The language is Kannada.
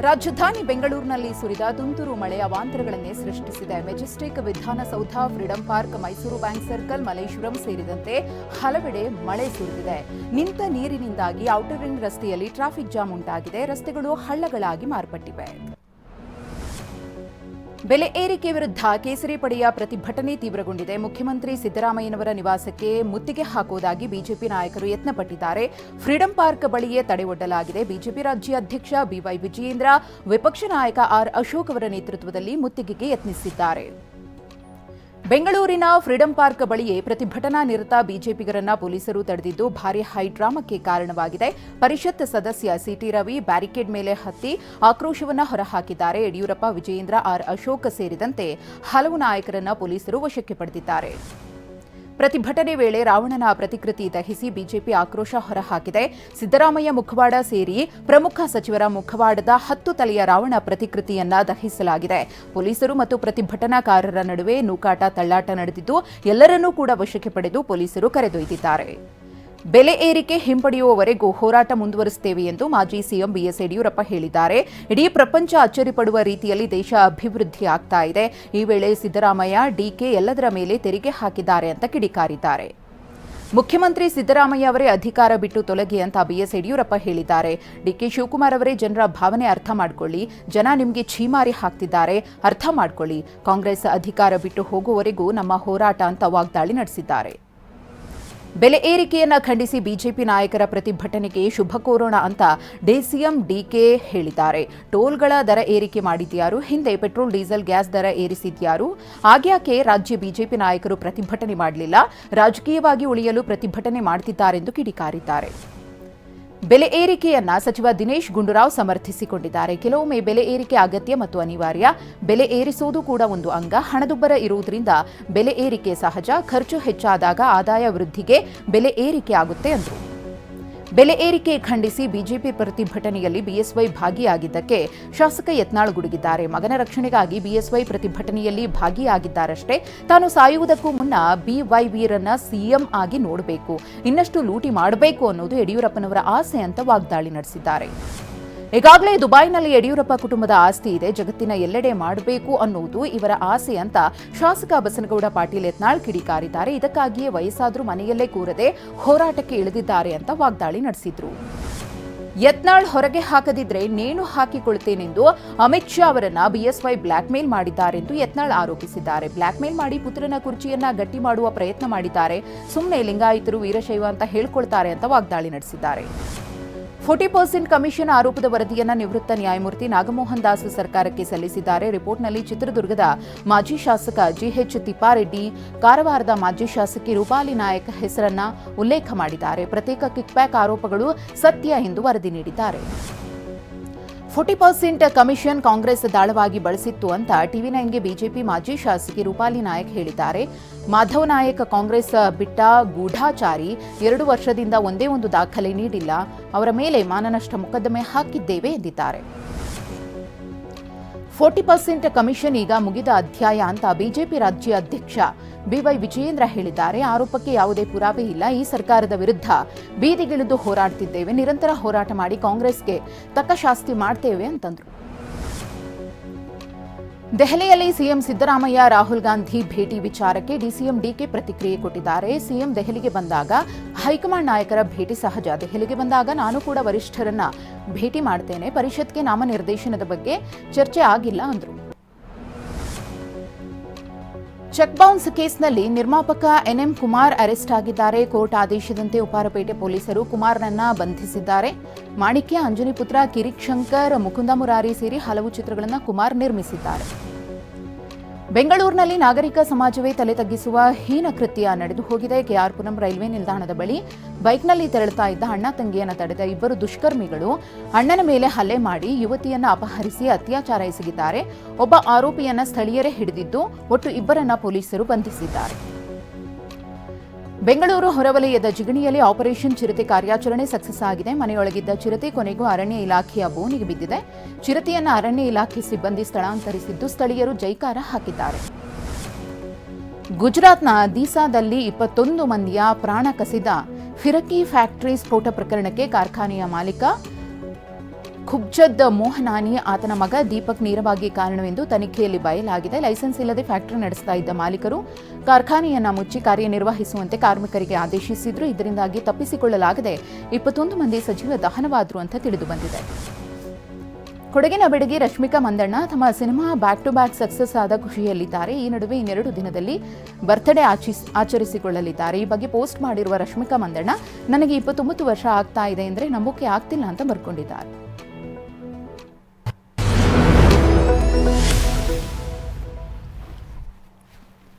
ರಾಜಧಾನಿ ಬೆಂಗಳೂರಿನಲ್ಲಿ ಸುರಿದ ತುಂತುರು ಮಳೆ ಅವಾಂತರಗಳನ್ನೇ ಸೃಷ್ಟಿಸಿದೆ. Majestic, Vidhana Soudha, freedom park, Mysuru bank circle, Malleshwaram ಸೇರಿದಂತೆ ಹಲವೆಡೆ ಮಳೆ ಸುರಿದಿದೆ. ನಿಂತ ನೀರಿನಿಂದಾಗಿ ಔಟರ್ ರಿಂಗ್ ರಸ್ತೆಯಲ್ಲಿ ಟ್ರಾಫಿಕ್ ಜಾಮ್ ಉಂಟಾಗಿದೆ. ರಸ್ತೆಗಳು ಹಳ್ಳಗಳಾಗಿ ಮಾರ್ಪಟ್ಟಿವೆ. ಬೆಲೆ ಏರಿಕೆ ವಿರುದ್ಧ ಕೇಸರಿ ಪಡೆಯ ಪ್ರತಿಭಟನೆ ತೀವ್ರಗೊಂಡಿದೆ. ಮುಖ್ಯಮಂತ್ರಿ ಸಿದ್ದರಾಮಯ್ಯನವರ ನಿವಾಸಕ್ಕೆ ಮುತ್ತಿಗೆ ಹಾಕುವುದಾಗಿ ಬಿಜೆಪಿ ನಾಯಕರು ಯತ್ನಪಟ್ಟಿದ್ದಾರೆ. ಫ್ರೀಡಂ ಪಾರ್ಕ್ ಬಳಿಯೇ ತಡೆ ಒಡ್ಡಲಾಗಿದೆ. ಬಿಜೆಪಿ ರಾಜ್ಯಾಧ್ಯಕ್ಷ ಬಿವೈ ವಿಜಯೇಂದ್ರ, ವಿಪಕ್ಷ ನಾಯಕ ಆರ್ ಅಶೋಕ್ ಅವರ ನೇತೃತ್ವದಲ್ಲಿ ಮುತ್ತಿಗೆಗೆ ಯತ್ನಿಸಿದ್ದಾರೆ. ಬೆಂಗಳೂರಿನ ಫ್ರೀಡಂ ಪಾರ್ಕ್ ಬಳಿಯೇ ಪ್ರತಿಭಟನಾ ನಿರತ ಬಿಜೆಪಿಗರನ್ನ ಪೊಲೀಸರು ತಡೆದಿದ್ದು ಭಾರೀ ಹೈಡ್ರಾಮಕ್ಕೆ ಕಾರಣವಾಗಿದೆ. ಪರಿಷತ್ ಸದಸ್ಯ ಸಿಟಿ ರವಿ ಬ್ಯಾರಿಕೇಡ್ ಮೇಲೆ ಹತ್ತಿ ಆಕ್ರೋಶವನ್ನ ಹೊರಹಾಕಿದ್ದಾರೆ. ಯಡಿಯೂರಪ್ಪ, ವಿಜಯೇಂದ್ರ, ಆರ್ ಅಶೋಕ್ ಸೇರಿದಂತೆ ಹಲವು ನಾಯಕರನ್ನ ಪೊಲೀಸರು ವಶಕ್ಕೆ ಪಡೆದಿದ್ದಾರೆ. ಪ್ರತಿಭಟನೆ ವೇಳೆ ರಾವಣನ ಪ್ರತಿಕೃತಿ ದಹಿಸಿ ಬಿಜೆಪಿ ಆಕ್ರೋಶ ಹೊರಹಾಕಿದೆ. ಸಿದ್ದರಾಮಯ್ಯ ಮುಖವಾಡ ಸೇರಿ ಪ್ರಮುಖ ಸಚಿವರ ಮುಖವಾಡದ 10 ತಲೆಯ ರಾವಣ ಪ್ರತಿಕೃತಿಯನ್ನ ದಹಿಸಲಾಗಿದೆ. ಪೊಲೀಸರು ಮತ್ತು ಪ್ರತಿಭಟನಾಕಾರರ ನಡುವೆ ನೂಕಾಟ, ತಳ್ಳಾಟ ನಡೆದಿದ್ದು ಎಲ್ಲರನ್ನೂ ಕೂಡ ವಶಕ್ಕೆ ಪಡೆದು ಪೊಲೀಸರು ಕರೆದೊಯ್ದಿದ್ದಾರೆ. ಬೆಲೆ ಏರಿಕೆ ಹಿಂಪಡೆಯುವವರೆಗೂ ಹೋರಾಟ ಮುಂದುವರಿಸುತ್ತೇವೆ ಎಂದು ಮಾಜಿ ಸಿಎಂ ಬಿಎಸ್ ಯಡಿಯೂರಪ್ಪ ಹೇಳಿದ್ದಾರೆ. ಇಡೀ ಪ್ರಪಂಚ ಅಚ್ಚರಿ ಪಡುವ ರೀತಿಯಲ್ಲಿ ದೇಶ ಅಭಿವೃದ್ಧಿ ಆಗ್ತಾ ಇದೆ. ಈ ವೇಳೆ ಸಿದ್ದರಾಮಯ್ಯ, ಡಿಕೆ ಎಲ್ಲದರ ಮೇಲೆ ತೆರಿಗೆ ಹಾಕಿದ್ದಾರೆ ಅಂತ ಕಿಡಿಕಾರಿದ್ದಾರೆ. ಮುಖ್ಯಮಂತ್ರಿ ಸಿದ್ದರಾಮಯ್ಯ ಅವರೇ ಅಧಿಕಾರ ಬಿಟ್ಟು ತೊಲಗಿ ಅಂತ ಬಿಎಸ್ ಯಡಿಯೂರಪ್ಪ ಹೇಳಿದ್ದಾರೆ. ಡಿಕೆ ಶಿವಕುಮಾರ್ ಅವರೇ ಜನರ ಭಾವನೆ ಅರ್ಥ ಮಾಡಿಕೊಳ್ಳಿ, ಜನ ನಿಮಗೆ ಛೀಮಾರಿ ಹಾಕ್ತಿದ್ದಾರೆ, ಅರ್ಥ ಮಾಡಿಕೊಳ್ಳಿ. ಕಾಂಗ್ರೆಸ್ ಅಧಿಕಾರ ಬಿಟ್ಟು ಹೋಗುವವರೆಗೂ ನಮ್ಮ ಹೋರಾಟ ಅಂತ ವಾಗ್ದಾಳಿ ನಡೆಸಿದ್ದಾರೆ. ಬೆಲೆ ಏರಿಕೆಯನ್ನ ಖಂಡಿಸಿ ಬಿಜೆಪಿ ನಾಯಕರ ಪ್ರತಿಭಟನೆಗೆ ಶುಭ ಕೋರೋಣ ಅಂತ ಡಿಸಿಎಂ ಡಿಕೆ ಹೇಳಿದ್ದಾರೆ. ಟೋಲ್ಗಳ ದರ ಏರಿಕೆ ಮಾಡಿದ್ಯಾರು? ಹಿಂದೆ ಪೆಟ್ರೋಲ್, ಡೀಸೆಲ್, ಗ್ಯಾಸ್ ದರ ಏರಿಸಿದ್ಯಾರು? ಆಗ್ಯಾಕೆ ರಾಜ್ಯ ಬಿಜೆಪಿ ನಾಯಕರು ಪ್ರತಿಭಟನೆ ಮಾಡಲಿಲ್ಲ? ರಾಜಕೀಯವಾಗಿ ಉಳಿಯಲು ಪ್ರತಿಭಟನೆ ಮಾಡುತ್ತಿದ್ದಾರೆಂದು ಕಿಡಿಕಾರಿದ್ದಾರೆ. ಬೆಲೆ ಏರಿಕೆಯನ್ನ ಸಚಿವ ದಿನೇಶ್ ಗುಂಡೂರಾವ್ ಸಮರ್ಥಿಸಿಕೊಂಡಿದ್ದಾರೆ. ಕೆಲವೊಮ್ಮೆ ಬೆಲೆ ಏರಿಕೆ ಅಗತ್ಯ ಮತ್ತು ಅನಿವಾರ್ಯ. ಬೆಲೆ ಏರಿಸುವುದು ಕೂಡ ಒಂದು ಅಂಗ. ಹಣದುಬ್ಬರ ಇರುವುದರಿಂದ ಬೆಲೆ ಏರಿಕೆ ಸಹಜ. ಖರ್ಚು ಹೆಚ್ಚಾದಾಗ ಆದಾಯ ವೃದ್ಧಿಗೆ ಬೆಲೆ ಏರಿಕೆ ಆಗುತ್ತೆ ಎಂದರು. ಬೆಲೆ ಏರಿಕೆ ಖಂಡಿಸಿ ಬಿಜೆಪಿ ಪ್ರತಿಭಟನೆಯಲ್ಲಿ ಬಿಎಸ್ವೈ ಭಾಗಿಯಾಗಿದ್ದಕ್ಕೆ ಶಾಸಕ ಯತ್ನಾಳ್ ಗುಡುಗಿದ್ದಾರೆ. ಮಗನ ರಕ್ಷಣೆಗಾಗಿ ಬಿಎಸ್ವೈ ಪ್ರತಿಭಟನೆಯಲ್ಲಿ ಭಾಗಿಯಾಗಿದ್ದಾರಷ್ಟೇ. ತಾನು ಸಾಯುವುದಕ್ಕೂ ಮುನ್ನ ಬಿವೈವಿರನ್ನ ಸಿಎಂ ಆಗಿ ನೋಡಬೇಕು, ಇನ್ನಷ್ಟು ಲೂಟಿ ಮಾಡಬೇಕು ಅನ್ನೋದು ಯಡಿಯೂರಪ್ಪನವರ ಆಸೆ ಅಂತ ವಾಗ್ದಾಳಿ ನಡೆಸಿದ್ದಾರೆ. ಈಗಾಗಲೇ ದುಬೈನಲ್ಲಿ ಯಡಿಯೂರಪ್ಪ ಕುಟುಂಬದ ಆಸ್ತಿ ಇದೆ, ಜಗತ್ತಿನ ಎಲ್ಲೆಡೆ ಮಾಡಬೇಕು ಅನ್ನೋದು ಇವರ ಆಸೆ ಅಂತ ಶಾಸಕ ಬಸನಗೌಡ ಪಾಟೀಲ್ ಯತ್ನಾಳ್ ಕಿಡಿಕಾರಿದ್ದಾರೆ. ಇದಕ್ಕಾಗಿಯೇ ವಯಸ್ಸಾದರೂ ಮನೆಯಲ್ಲೇ ಕೂರದೆ ಹೋರಾಟಕ್ಕೆ ಇಳಿದಿದ್ದಾರೆ ಅಂತ ವಾಗ್ದಾಳಿ ನಡೆಸಿದ್ರು. ಯತ್ನಾಳ್ ಹೊರಗೆ ಹಾಕದಿದ್ರೆ ನೇಣು ಹಾಕಿಕೊಳ್ತೇನೆಂದು ಅಮಿತ್ ಶಾ ಅವರನ್ನ ಬಿಎಸ್ವೈ ಬ್ಲಾಕ್ ಮೇಲ್ ಮಾಡಿದ್ದಾರೆಂದು ಯತ್ನಾಳ್ ಆರೋಪಿಸಿದ್ದಾರೆ. ಬ್ಲಾಕ್ ಮೇಲ್ ಮಾಡಿ ಪುತ್ರನ ಕುರ್ಚಿಯನ್ನ ಗಟ್ಟಿ ಮಾಡುವ ಪ್ರಯತ್ನ ಮಾಡಿದ್ದಾರೆ. ಸುಮ್ಮನೆ ಲಿಂಗಾಯತರು ವೀರಶೈವ ಅಂತ ಹೇಳ್ಕೊಳ್ತಾರೆ ಅಂತ ವಾಗ್ದಾಳಿ ನಡೆಸಿದ್ದಾರೆ. 40% ಕಮಿಷನ್ ಆರೋಪದ ವರದಿಯನ್ನು ನಿವೃತ್ತ ನ್ಯಾಯಮೂರ್ತಿ ನಾಗಮೋಹನ್ ದಾಸ್ ಸರ್ಕಾರಕ್ಕೆ ಸಲ್ಲಿಸಿದ್ದಾರೆ. ರಿಪೋರ್ಟ್ನಲ್ಲಿ ಚಿತ್ರದುರ್ಗದ ಮಾಜಿ ಶಾಸಕ ಜಿಎಚ್ ತಿಪ್ಪಾರೆಡ್ಡಿ, ಕಾರವಾರದ ಮಾಜಿ ಶಾಸಕಿ ರೂಪಾಲಿ ನಾಯಕ್ ಹೆಸರನ್ನ ಉಲ್ಲೇಖ ಮಾಡಿದ್ದಾರೆ. ಪ್ರತ್ಯೇಕ ಕಿಕ್ಬ್ಯಾಕ್ ಆರೋಪಗಳು ಸತ್ಯ ಎಂದು ವರದಿ ನೀಡಿದ್ದಾರೆ. 40% ಕಮಿಷನ್ ಕಾಂಗ್ರೆಸ್ ದಾಳವಾಗಿ ಬಳಸಿತ್ತು ಅಂತ ಟಿವಿ9ಗೆ ಬಿಜೆಪಿ ಮಾಜಿ ಶಾಸಕಿ ರೂಪಾಲಿ ನಾಯಕ್ ಹೇಳಿದ್ದಾರೆ. ಮಾಧವ್ ನಾಯಕ್ ಕಾಂಗ್ರೆಸ್ ಬಿಟ್ಟ ಗೂಢಾಚಾರಿ, 2 ವರ್ಷದಿಂದ ಒಂದೇ ಒಂದು ದಾಖಲೆ ನೀಡಿಲ್ಲ, ಅವರ ಮೇಲೆ ಮಾನನಷ್ಟ ಮೊಕದ್ದಮೆ ಹಾಕಿದ್ದೇವೆ ಎಂದಿದ್ದಾರೆ. 40% ಕಮಿಷನ್ ಈಗ ಮುಗಿದ ಅಧ್ಯಾಯ ಅಂತ ಬಿಜೆಪಿ ರಾಜ್ಯ ಅಧ್ಯಕ್ಷ ಬಿವೈ ವಿಜಯೇಂದ್ರ ಹೇಳಿದ್ದಾರೆ. ಆರೋಪಕ್ಕೆ ಯಾವುದೇ ಪುರಾವೆ ಇಲ್ಲ. ಈ ಸರ್ಕಾರದ ವಿರುದ್ಧ ಬೀದಿಗಿಳಿದು ಹೋರಾಡ್ತಿದ್ದೇವೆ, ನಿರಂತರ ಹೋರಾಟ ಮಾಡಿ ಕಾಂಗ್ರೆಸ್ಗೆ ತಕ್ಕ ಶಾಸ್ತಿ ಮಾಡ್ತೇವೆ ಅಂತಂದ್ರು. ದೆಹಲಿಯಲ್ಲಿ ಸಿಎಂ ಸಿದ್ದರಾಮಯ್ಯ, ರಾಹುಲ್ ಗಾಂಧಿ ಭೇಟಿ ವಿಚಾರಕ್ಕೆ ಡಿಸಿಎಂ ಡಿಕೆ ಪ್ರತಿಕ್ರಿಯೆ ಕೊಟ್ಟಿದ್ದಾರೆ. ಸಿಎಂ ದೆಹಲಿಗೆ ಬಂದಾಗ ಹೈಕಮಾಂಡ್ ನಾಯಕರ ಭೇಟಿ ಸಹಜ. ದೆಹಲಿಗೆ ಬಂದಾಗ ನಾನು ಕೂಡ ವರಿಷ್ಠರನ್ನ ಭೇಟಿ ಮಾಡ್ತೇನೆ. ಪರಿಷತ್ಗೆ ನಾಮನಿರ್ದೇಶನದ ಬಗ್ಗೆ ಚರ್ಚೆ ಆಗಿಲ್ಲ ಅಂದ್ರು. ಚೆಕ್ ಬೌನ್ಸ್ ಕೇಸ್ನಲ್ಲಿ ನಿರ್ಮಾಪಕ ಎನ್ಎಂ ಕುಮಾರ್ ಅರೆಸ್ಟ್ ಆಗಿದ್ದಾರೆ. ಕೋರ್ಟ್ ಆದೇಶದಂತೆ ಉಪ್ಪಾರಪೇಟೆ ಪೊಲೀಸರು ಕುಮಾರ್ನನ್ನ ಬಂಧಿಸಿದ್ದಾರೆ. ಮಾಣಿಕ್ಯ, ಅಂಜನಿ ಪುತ್ರ, ಕಿರಿಕ್ ಶಂಕರ್, ಮುಕುಂದ ಮುರಾರಿ ಸೇರಿ ಹಲವು ಚಿತ್ರಗಳನ್ನು ಕುಮಾರ್ ನಿರ್ಮಿಸಿದ್ದಾರೆ. ಬೆಂಗಳೂರಿನಲ್ಲಿ ನಾಗರಿಕ ಸಮಾಜವೇ ತಲೆ ತಗ್ಗಿಸುವ ಹೀನ ಕೃತ್ಯ ನಡೆದು ಹೋಗಿದೆ. ಕೆಆರ್ಪುರಂ ರೈಲ್ವೆ ನಿಲ್ದಾಣದ ಬಳಿ ಬೈಕ್ನಲ್ಲಿ ತೆರಳುತ್ತಾ ಇದ್ದ ಅಣ್ಣ ತಂಗಿಯನ್ನು ತಡೆದ 2 ದುಷ್ಕರ್ಮಿಗಳು ಅಣ್ಣನ ಮೇಲೆ ಹಲ್ಲೆ ಮಾಡಿ ಯುವತಿಯನ್ನ ಅಪಹರಿಸಿ ಅತ್ಯಾಚಾರ ಎಸಗಿದ್ದಾರೆ. ಒಬ್ಬ ಆರೋಪಿಯನ್ನ ಸ್ಥಳೀಯರೇ ಹಿಡಿದಿದ್ದು ಒಟ್ಟು 2ರನ್ನ ಪೊಲೀಸರು ಬಂಧಿಸಿದ್ದಾರೆ. ಬೆಂಗಳೂರು ಹೊರವಲಯದ ಜಿಗಣಿಯಲ್ಲಿ ಆಪರೇಷನ್ ಚಿರತೆ ಕಾರ್ಯಾಚರಣೆ ಸಕ್ಸಸ್ ಆಗಿದೆ. ಮನೆಯೊಳಗಿದ್ದ ಚಿರತೆ ಕೊನೆಗೂ ಅರಣ್ಯ ಇಲಾಖೆಯ ಬೋನಿಗೆ ಬಿದ್ದಿದೆ. ಚಿರತೆಯನ್ನು ಅರಣ್ಯ ಇಲಾಖೆ ಸಿಬ್ಬಂದಿ ಸ್ಥಳಾಂತರಿಸಿದ್ದು ಸ್ಥಳೀಯರು ಜೈಕಾರ ಹಾಕಿದ್ದಾರೆ. ಗುಜರಾತ್ನ ದೀಸಾದಲ್ಲಿ 21 ಮಂದಿಯ ಪ್ರಾಣ ಕಸಿದ ಫಿರಕಿ ಫ್ಯಾಕ್ಟರಿ ಸ್ಫೋಟ ಪ್ರಕರಣಕ್ಕೆ ಕಾರ್ಖಾನೆಯ ಮಾಲೀಕ ಖುಬ್ಜದ್ ಮೋಹನಾನಿ ಆತನ ಮಗ ದೀಪಕ್ ನೇರವಾಗಿ ಕಾರಣವೆಂದು ತನಿಖೆಯಲ್ಲಿ ಬಯಲಾಗಿದೆ. ಲೈಸೆನ್ಸ್ ಇಲ್ಲದೆ ಫ್ಯಾಕ್ಟರಿ ನಡೆಸ್ತಾ ಇದ್ದ ಮಾಲೀಕರು ಕಾರ್ಖಾನೆಯನ್ನ ಮುಚ್ಚಿ ಕಾರ್ಯನಿರ್ವಹಿಸುವಂತೆ ಕಾರ್ಮಿಕರಿಗೆ ಆದೇಶಿಸಿದ್ರು. ಇದರಿಂದಾಗಿ ತಪ್ಪಿಸಿಕೊಳ್ಳಲಾಗದೆ 21 ಮಂದಿ ಸಜೀವ ದಹನವಾದರು ಅಂತ ತಿಳಿದು ಬಂದಿದೆ. ಕೊಡಗಿನ ಬೆಡಗಿ ರಶ್ಮಿಕಾ ಮಂದಣ್ಣ ತಮ್ಮ cinema back to back success ಆದ ಖುಷಿಯಲ್ಲಿದ್ದಾರೆ. ಈ ನಡುವೆ ಇನ್ನೆರಡು ದಿನದಲ್ಲಿ ಬರ್ತ್ಡೇ ಆಚರಿಸಿಕೊಳ್ಳಲಿದ್ದಾರೆ. ಈ ಬಗ್ಗೆ ಪೋಸ್ಟ್ ಮಾಡಿರುವ ರಶ್ಮಿಕಾ ಮಂದಣ್ಣ, ನನಗೆ 29 ವರ್ಷ ಆಗ್ತಾ ಇದೆ ಅಂದರೆ ನಂಬೋಕೆ ಆಗ್ತಿಲ್ಲ ಅಂತ ಬರ್ಕೊಂಡಿದ್ದಾರೆ.